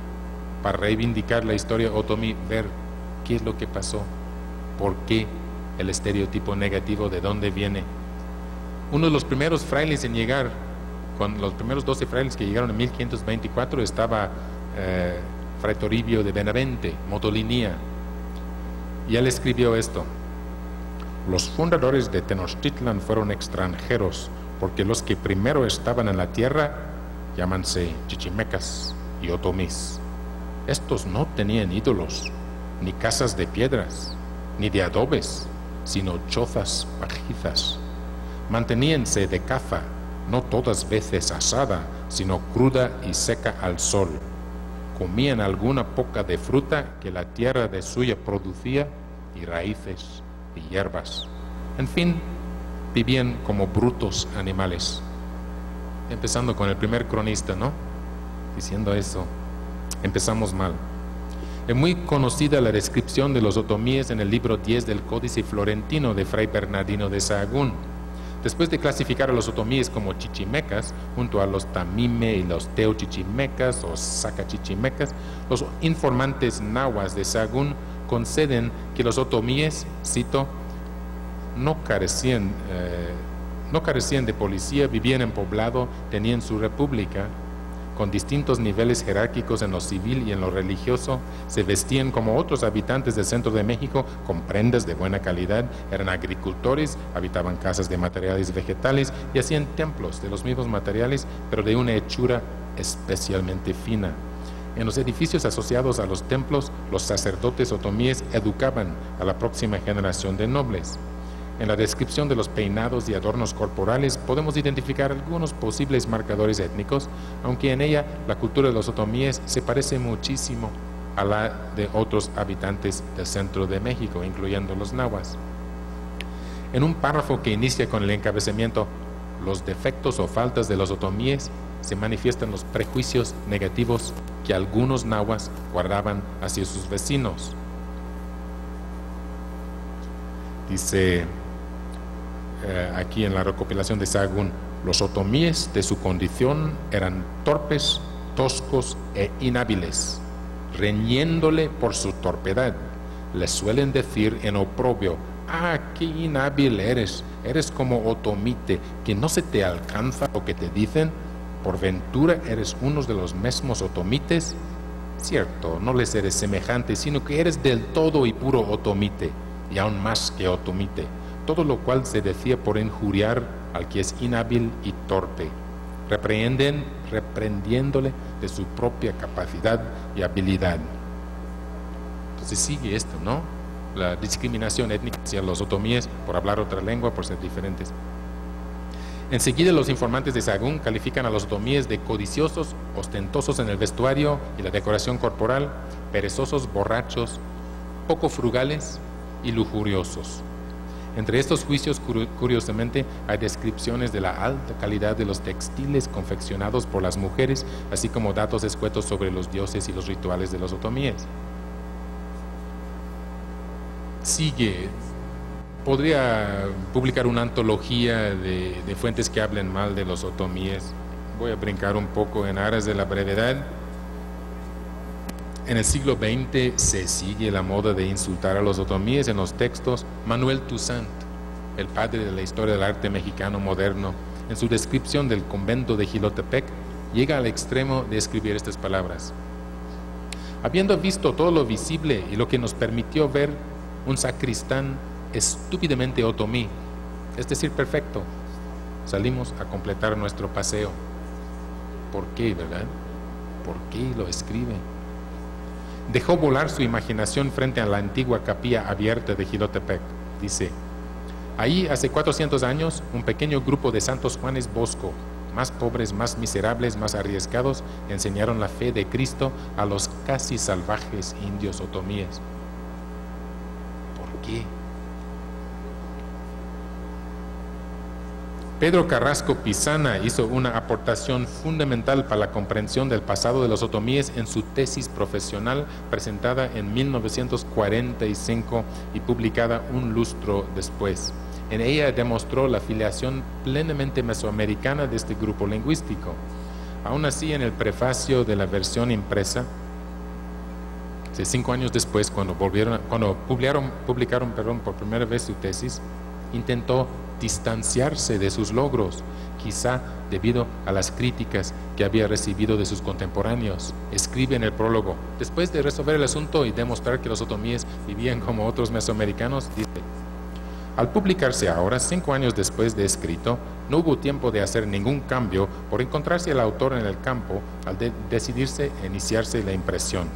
para reivindicar la historia otomí, ver qué es lo que pasó, por qué el estereotipo negativo, de dónde viene. Uno de los primeros frailes en llegar, con los primeros 12 frailes que llegaron en 1524, estaba Fray Toribio de Benavente, Motolinía, y él escribió esto: los fundadores de Tenochtitlan fueron extranjeros, porque los que primero estaban en la tierra llámanse chichimecas y otomís. Estos no tenían ídolos, ni casas de piedras, ni de adobes, sino chozas pajizas. Manteníanse de caza, no todas veces asada, sino cruda y seca al sol. Comían alguna poca de fruta que la tierra de suya producía, y raíces y hierbas. En fin, vivían como brutos animales. Empezando con el primer cronista, ¿no? Diciendo eso. Empezamos mal. Es muy conocida la descripción de los otomíes en el libro 10 del Códice Florentino de Fray Bernardino de Sahagún. Después de clasificar a los otomíes como chichimecas, junto a los tamime y los teochichimecas o sacachichimecas, los informantes nahuas de Sahagún conceden que los otomíes, cito, no carecían de policía, vivían en poblado, tenían su república, con distintos niveles jerárquicos en lo civil y en lo religioso, se vestían como otros habitantes del centro de México, con prendas de buena calidad, eran agricultores, habitaban casas de materiales vegetales y hacían templos de los mismos materiales, pero de una hechura especialmente fina. En los edificios asociados a los templos, los sacerdotes otomíes educaban a la próxima generación de nobles. En la descripción de los peinados y adornos corporales podemos identificar algunos posibles marcadores étnicos, aunque en ella la cultura de los otomíes se parece muchísimo a la de otros habitantes del centro de México, incluyendo los nahuas. En un párrafo que inicia con el encabezamiento "Los defectos o faltas de los otomíes", se manifiestan los prejuicios negativos que algunos nahuas guardaban hacia sus vecinos. Dice aquí en la recopilación de Sahagún: los otomíes de su condición eran torpes, toscos e inhábiles, reñiéndole por su torpedad. Les suelen decir en oprobio: ah, qué inhábil eres como otomite, que no se te alcanza lo que te dicen. ¿Por ventura eres uno de los mismos otomites? Cierto, no les eres semejante, sino que eres del todo y puro otomite, y aún más que otomite, todo lo cual se decía por injuriar al que es inhábil y torpe, reprendiéndole de su propia capacidad y habilidad. Entonces sigue esto, ¿no? La discriminación étnica hacia los otomíes por hablar otra lengua, por ser diferentes. Enseguida los informantes de Sahagún califican a los otomíes de codiciosos, ostentosos en el vestuario y la decoración corporal, perezosos, borrachos, poco frugales y lujuriosos. Entre estos juicios, curiosamente, hay descripciones de la alta calidad de los textiles confeccionados por las mujeres, así como datos escuetos sobre los dioses y los rituales de los otomíes. Sigue. Podría publicar una antología de fuentes que hablen mal de los otomíes. Voy a brincar un poco en aras de la brevedad. En el siglo XX se sigue la moda de insultar a los otomíes en los textos. Manuel Toussaint, el padre de la historia del arte mexicano moderno, en su descripción del convento de Jilotepec, llega al extremo de escribir estas palabras: habiendo visto todo lo visible y lo que nos permitió ver, un sacristán estúpidamente otomí, es decir, perfecto, salimos a completar nuestro paseo. ¿Por qué, verdad? ¿Por qué lo escribe? Dejó volar su imaginación frente a la antigua capilla abierta de Jilotepec. Dice: ahí hace 400 años un pequeño grupo de santos Juanes Bosco, más pobres, más miserables, más arriesgados, enseñaron la fe de Cristo a los casi salvajes indios otomíes. ¿Por qué? Pedro Carrasco Pisana hizo una aportación fundamental para la comprensión del pasado de los otomíes en su tesis profesional presentada en 1945 y publicada un lustro después. En ella demostró la filiación plenamente mesoamericana de este grupo lingüístico. Aún así, en el prefacio de la versión impresa, 5 años después, cuando publicaron por primera vez su tesis, intentó distanciarse de sus logros, quizá debido a las críticas que había recibido de sus contemporáneos. Escribe en el prólogo: después de resolver el asunto y demostrar que los otomíes vivían como otros mesoamericanos, dice: al publicarse ahora, 5 años después de escrito, no hubo tiempo de hacer ningún cambio por encontrarse el autor en el campo al decidirse a iniciarse la impresión.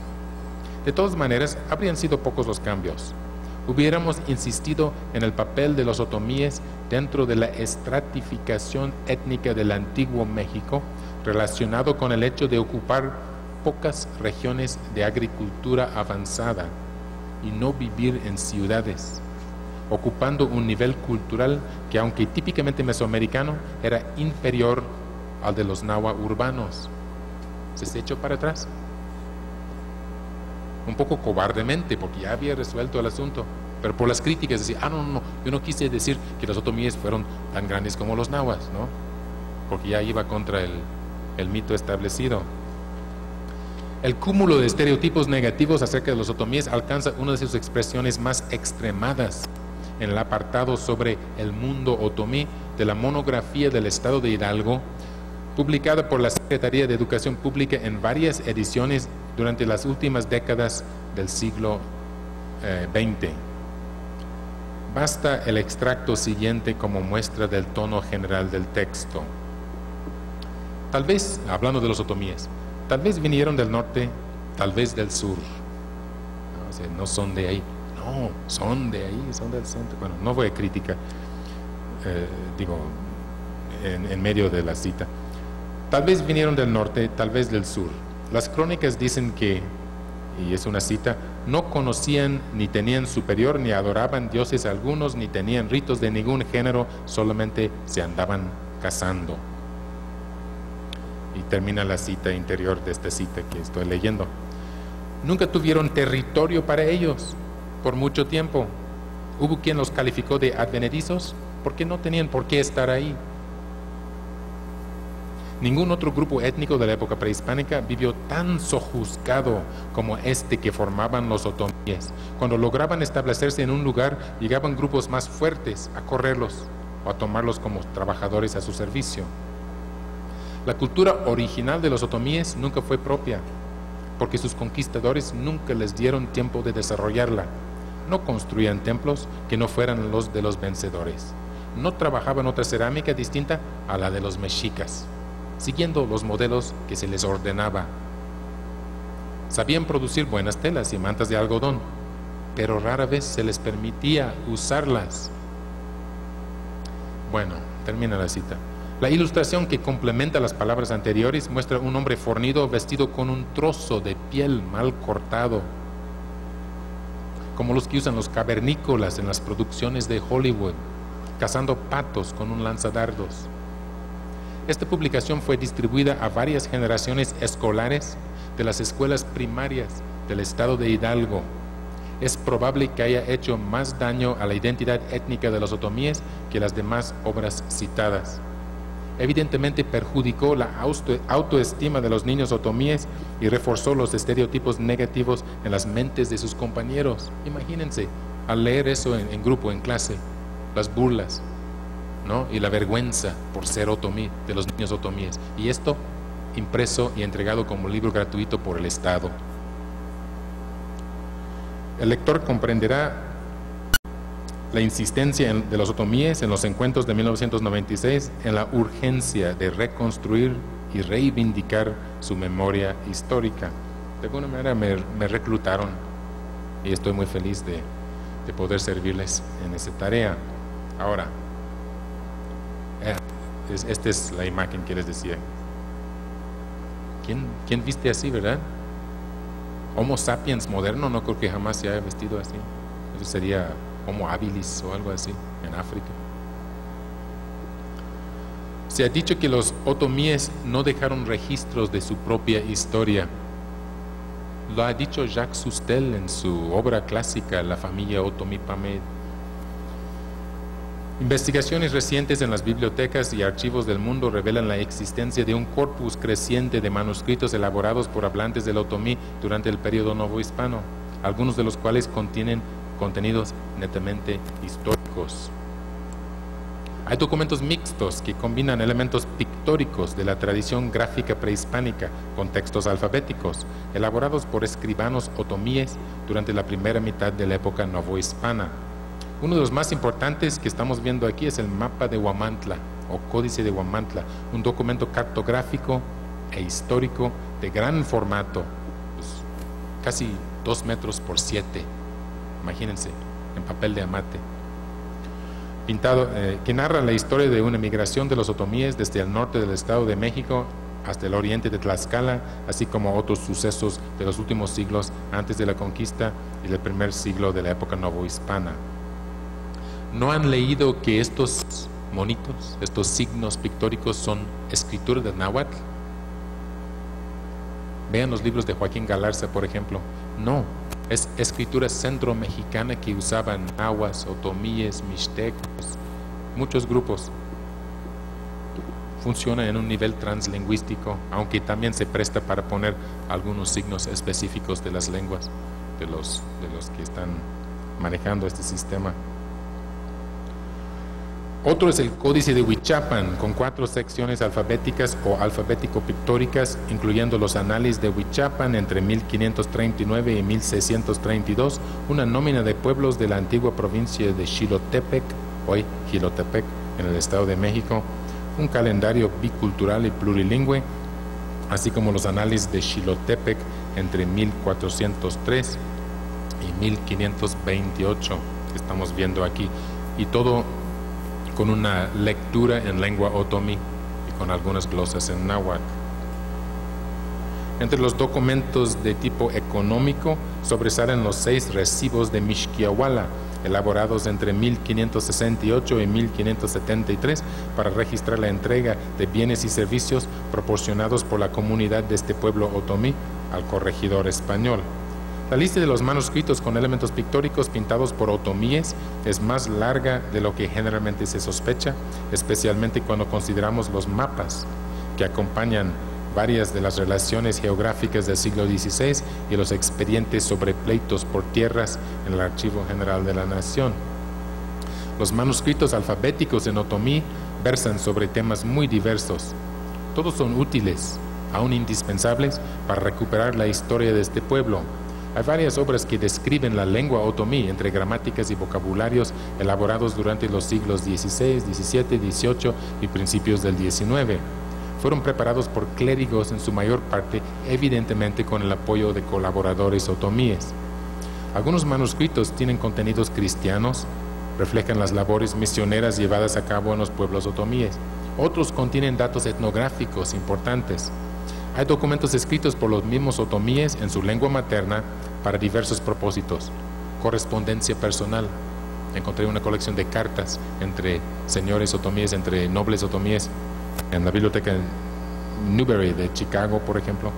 De todas maneras, habrían sido pocos los cambios. Hubiéramos insistido en el papel de los otomíes dentro de la estratificación étnica del antiguo México, relacionado con el hecho de ocupar pocas regiones de agricultura avanzada y no vivir en ciudades, ocupando un nivel cultural que, aunque típicamente mesoamericano, era inferior al de los nahua urbanos. ¿Se echó para atrás? Un poco cobardemente, porque ya había resuelto el asunto, pero por las críticas decía: no, yo no quise decir que los otomíes fueron tan grandes como los nahuas, ¿no? Porque ya iba contra el mito establecido. El cúmulo de estereotipos negativos acerca de los otomíes alcanza una de sus expresiones más extremadas en el apartado sobre el mundo otomí de la monografía del estado de Hidalgo, publicada por la Secretaría de Educación Pública en varias ediciones durante las últimas décadas del siglo XX. Basta el extracto siguiente como muestra del tono general del texto. Tal vez, hablando de los otomíes, tal vez vinieron del norte, tal vez del sur. No, o sea, no son de ahí. No, son de ahí, son del centro. Bueno, no voy a criticar, en medio de la cita. Tal vez vinieron del norte, tal vez del sur. Las crónicas dicen que, y es una cita, no conocían ni tenían superior, ni adoraban dioses algunos, ni tenían ritos de ningún género, solamente se andaban casando. Y termina la cita interior de esta cita que estoy leyendo. Nunca tuvieron territorio para ellos por mucho tiempo. Hubo quien los calificó de advenedizos porque no tenían por qué estar ahí. Ningún otro grupo étnico de la época prehispánica vivió tan sojuzgado como este que formaban los otomíes. Cuando lograban establecerse en un lugar, llegaban grupos más fuertes a correrlos o a tomarlos como trabajadores a su servicio. La cultura original de los otomíes nunca fue propia, porque sus conquistadores nunca les dieron tiempo de desarrollarla. No construían templos que no fueran los de los vencedores. No trabajaban otra cerámica distinta a la de los mexicas, siguiendo los modelos que se les ordenaba. Sabían producir buenas telas y mantas de algodón, pero rara vez se les permitía usarlas. Bueno, termina la cita. La ilustración que complementa las palabras anteriores muestra un hombre fornido vestido con un trozo de piel mal cortado, como los que usan los cavernícolas en las producciones de Hollywood, cazando patos con un lanzadardos. Esta publicación fue distribuida a varias generaciones escolares de las escuelas primarias del estado de Hidalgo. Es probable que haya hecho más daño a la identidad étnica de los otomíes que las demás obras citadas. Evidentemente perjudicó la autoestima de los niños otomíes y reforzó los estereotipos negativos en las mentes de sus compañeros. Imagínense, al leer eso en grupo, en clase, las burlas, ¿no? Y la vergüenza por ser otomí, de los niños otomíes. Y esto impreso y entregado como libro gratuito por el Estado. El lector comprenderá la insistencia de los otomíes en los encuentros de 1996 en la urgencia de reconstruir y reivindicar su memoria histórica. De alguna manera me reclutaron y estoy muy feliz de poder servirles en esa tarea. Ahora, esta es la imagen que les decía. ¿Quién viste así, verdad? Homo sapiens moderno no creo que jamás se haya vestido así. Eso sería Homo habilis o algo así en África. Se ha dicho que los otomíes no dejaron registros de su propia historia. Lo ha dicho Jacques Soustelle en su obra clásica La familia Otomí-Pamed. Investigaciones recientes en las bibliotecas y archivos del mundo revelan la existencia de un corpus creciente de manuscritos elaborados por hablantes del otomí durante el periodo novohispano, algunos de los cuales contienen contenidos netamente históricos. Hay documentos mixtos que combinan elementos pictóricos de la tradición gráfica prehispánica con textos alfabéticos, elaborados por escribanos otomíes durante la primera mitad de la época novohispana. Uno de los más importantes que estamos viendo aquí es el mapa de Huamantla, o Códice de Huamantla, un documento cartográfico e histórico de gran formato, pues, casi 2 metros por 7. Imagínense, en papel de amate, pintado, que narra la historia de una migración de los otomíes desde el norte del Estado de México hasta el oriente de Tlaxcala, así como otros sucesos de los últimos siglos antes de la conquista y del primer siglo de la época novohispana. ¿No han leído que estos monitos, estos signos pictóricos son escritura del náhuatl? Vean los libros de Joaquín Galarza, por ejemplo. No, es escritura centro-mexicana que usaban nahuas, otomíes, mixtecos, muchos grupos. Funciona en un nivel translingüístico, aunque también se presta para poner algunos signos específicos de las lenguas de los que están manejando este sistema. Otro es el Códice de Huichapan, con 4 secciones alfabéticas o alfabético-pictóricas, incluyendo los análisis de Huichapan entre 1539 y 1632, una nómina de pueblos de la antigua provincia de Xilotepec, hoy Jilotepec, en el Estado de México, un calendario bicultural y plurilingüe, así como los análisis de Xilotepec entre 1403 y 1528, que estamos viendo aquí, y todo con una lectura en lengua otomí y con algunas glosas en náhuatl. Entre los documentos de tipo económico sobresalen los 6 recibos de Mixquiahuala, elaborados entre 1568 y 1573 para registrar la entrega de bienes y servicios proporcionados por la comunidad de este pueblo otomí al corregidor español. La lista de los manuscritos con elementos pictóricos pintados por otomíes es más larga de lo que generalmente se sospecha, especialmente cuando consideramos los mapas que acompañan varias de las relaciones geográficas del siglo XVI y los expedientes sobre pleitos por tierras en el Archivo General de la Nación. Los manuscritos alfabéticos en otomí versan sobre temas muy diversos. Todos son útiles, aún indispensables, para recuperar la historia de este pueblo. Hay varias obras que describen la lengua otomí entre gramáticas y vocabularios elaborados durante los siglos XVI, XVII, XVIII y principios del XIX. Fueron preparados por clérigos en su mayor parte, evidentemente con el apoyo de colaboradores otomíes. Algunos manuscritos tienen contenidos cristianos, reflejan las labores misioneras llevadas a cabo en los pueblos otomíes. Otros contienen datos etnográficos importantes. Hay documentos escritos por los mismos otomíes en su lengua materna para diversos propósitos. Correspondencia personal. Encontré una colección de cartas entre señores otomíes, entre nobles otomíes, en la biblioteca Newberry de Chicago, por ejemplo.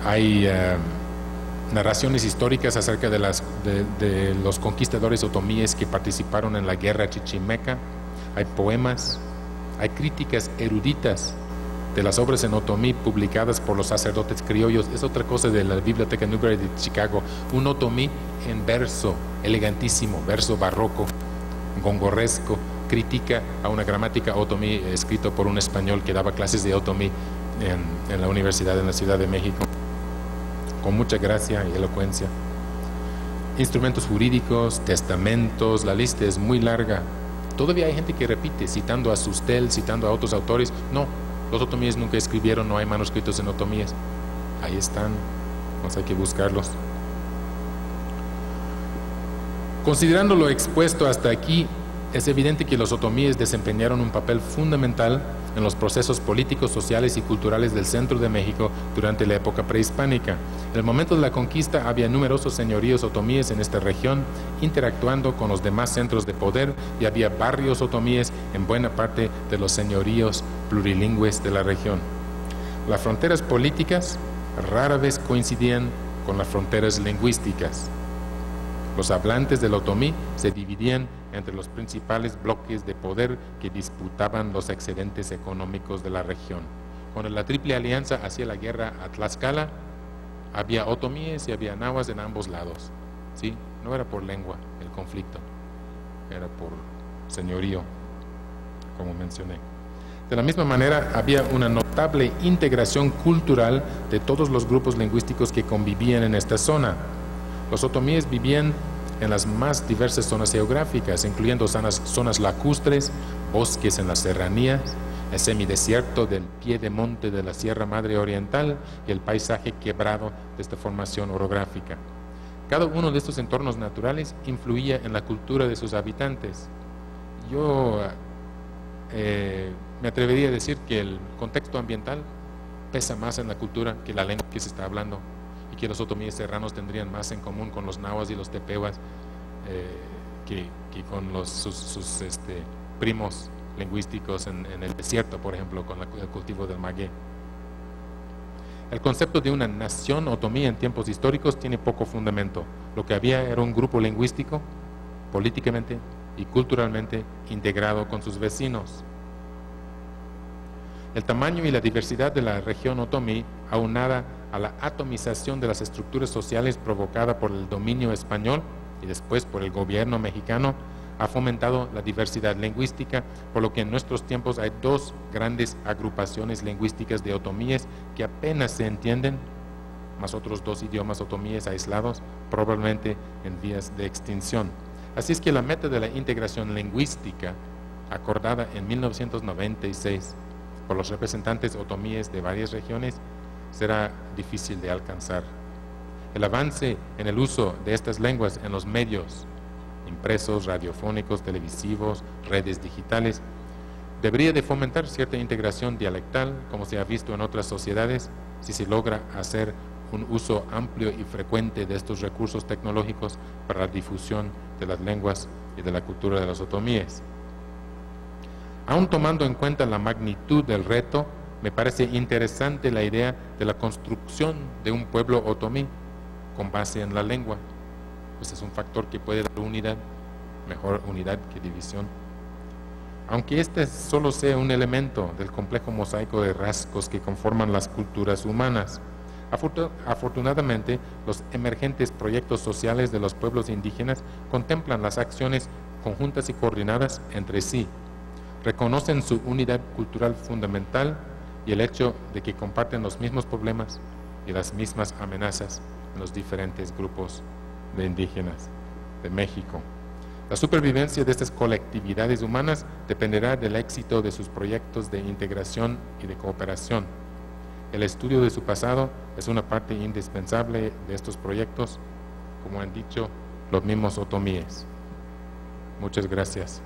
Hay narraciones históricas acerca de los conquistadores otomíes que participaron en la guerra chichimeca. Hay poemas, hay críticas eruditas de las obras en otomí publicadas por los sacerdotes criollos. Es otra cosa de la biblioteca Newberry de Chicago. Un otomí en verso, elegantísimo, verso barroco, gongorresco, critica a una gramática otomí escrito por un español que daba clases de otomí en la universidad en la Ciudad de México, con mucha gracia y elocuencia. Instrumentos jurídicos, testamentos, la lista es muy larga. Todavía hay gente que repite, citando a Sustel, citando a otros autores. No, los otomíes nunca escribieron, no hay manuscritos en otomíes. Ahí están, pues hay que buscarlos. Considerando lo expuesto hasta aquí, es evidente que los otomíes desempeñaron un papel fundamental en los procesos políticos, sociales y culturales del centro de México durante la época prehispánica. En el momento de la conquista había numerosos señoríos otomíes en esta región, interactuando con los demás centros de poder, y había barrios otomíes en buena parte de los señoríos plurilingües de la región. Las fronteras políticas rara vez coincidían con las fronteras lingüísticas. Los hablantes del otomí se dividían entre los principales bloques de poder que disputaban los excedentes económicos de la región. Cuando la Triple Alianza hacía la guerra a Tlaxcala, había otomíes y había nahuas en ambos lados. ¿Sí? No era por lengua el conflicto, era por señorío, como mencioné. De la misma manera, había una notable integración cultural de todos los grupos lingüísticos que convivían en esta zona. Los otomíes vivían en las más diversas zonas geográficas, incluyendo zonas lacustres, bosques en las serranías, el semidesierto del pie de monte de la Sierra Madre Oriental y el paisaje quebrado de esta formación orográfica. Cada uno de estos entornos naturales influía en la cultura de sus habitantes. Yo me atrevería a decir que el contexto ambiental pesa más en la cultura que la lengua que se está hablando, y que los otomíes serranos tendrían más en común con los nahuas y los tepehuas que con sus primos lingüísticos en el desierto, por ejemplo, con el cultivo del maguey. El concepto de una nación otomí en tiempos históricos tiene poco fundamento. Lo que había era un grupo lingüístico, políticamente y culturalmente integrado con sus vecinos. El tamaño y la diversidad de la región otomí, aunada a la atomización de las estructuras sociales provocada por el dominio español y después por el gobierno mexicano, ha fomentado la diversidad lingüística, por lo que en nuestros tiempos hay dos grandes agrupaciones lingüísticas de otomíes que apenas se entienden, más otros dos idiomas otomíes aislados, probablemente en vías de extinción. Así es que la meta de la integración lingüística, acordada en 1996 por los representantes otomíes de varias regiones, será difícil de alcanzar. El avance en el uso de estas lenguas en los medios impresos, radiofónicos, televisivos, redes digitales, debería de fomentar cierta integración dialectal, como se ha visto en otras sociedades, si se logra hacer un uso amplio y frecuente de estos recursos tecnológicos para la difusión de las lenguas y de la cultura de los otomíes. Aún tomando en cuenta la magnitud del reto, me parece interesante la idea de la construcción de un pueblo otomí con base en la lengua, pues es un factor que puede dar unidad, mejor unidad que división. Aunque este solo sea un elemento del complejo mosaico de rasgos que conforman las culturas humanas, afortunadamente los emergentes proyectos sociales de los pueblos indígenas contemplan las acciones conjuntas y coordinadas entre sí, reconocen su unidad cultural fundamental y el hecho de que comparten los mismos problemas y las mismas amenazas en los diferentes grupos de indígenas de México. La supervivencia de estas colectividades humanas dependerá del éxito de sus proyectos de integración y de cooperación. El estudio de su pasado es una parte indispensable de estos proyectos, como han dicho los mismos otomíes. Muchas gracias.